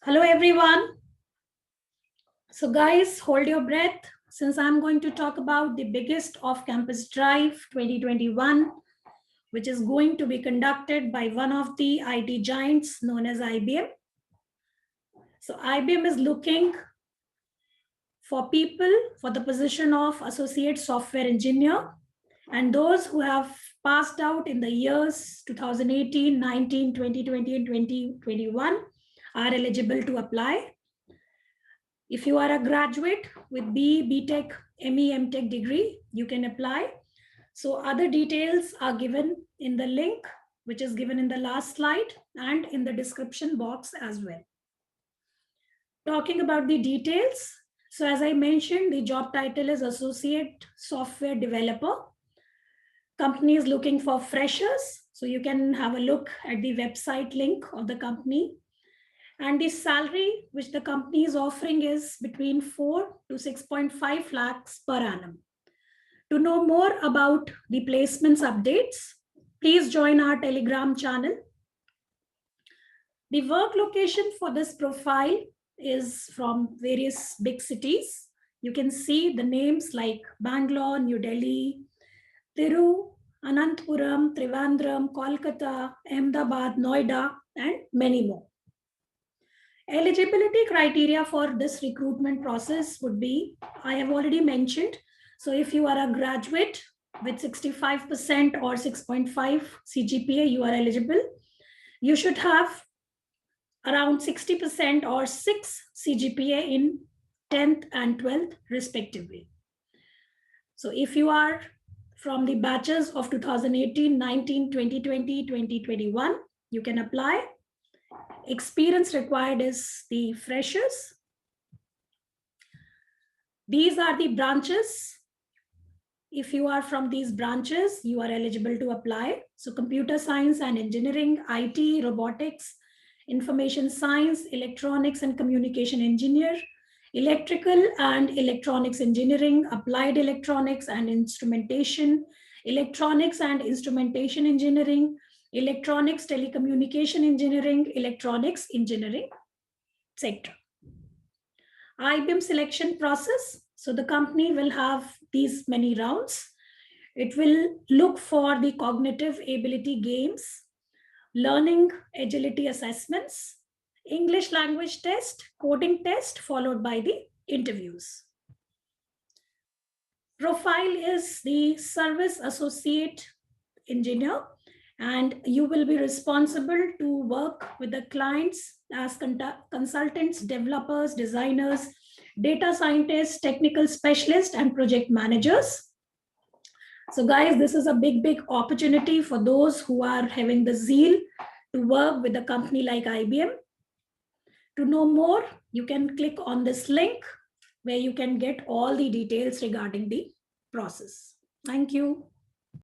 Hello everyone. So guys, hold your breath since I'm going to talk about the biggest off-campus drive 2021, which is going to be conducted by one of the IT giants known as IBM. So IBM is looking for people for the position of associate software engineer, and those who have passed out in the years 2018, 19, 2020 and 2021 are eligible to apply. If you are a graduate with B.Tech, ME, MTech degree, you can apply. So other details are given in the link, which is given in the last slide and in the description box as well. Talking about the details. So as I mentioned, the job title is Associate Software Developer. Company is looking for freshers. So you can have a look at the website link of the company. And the salary which the company is offering is between 4 to 6.5 lakhs per annum. To know more about the placements updates, please join our Telegram channel. The work location for this profile is from various big cities. You can see the names like Bangalore, New Delhi, Thiru, Ananthapuram, Trivandrum, Kolkata, Ahmedabad, Noida, and many more. Eligibility criteria for this recruitment process would be, I have already mentioned. So if you are a graduate with 65% or 6.5 CGPA, you are eligible. You should have around 60% or 6 CGPA in 10th and 12th respectively. So if you are from the batches of 2018, 19, 2020, 2021, you can apply. Experience required is the freshers. These are the branches. If you are from these branches, you are eligible to apply. So computer science and engineering, IT, robotics, information science, electronics and communication engineer, electrical and electronics engineering, applied electronics and instrumentation, electronics and instrumentation engineering, electronics, telecommunication engineering, electronics engineering, etc. IBM selection process. So the company will have these many rounds. It will look for the cognitive ability gains, learning agility assessments, English language test, coding test, followed by the interviews. Profile is the service associate engineer, and you will be responsible to work with the clients as consultants, developers, designers, data scientists, technical specialists, and project managers. So guys, this is a big opportunity for those who are having the zeal to work with a company like IBM. To know more, you can click on this link where you can get all the details regarding the process. Thank you.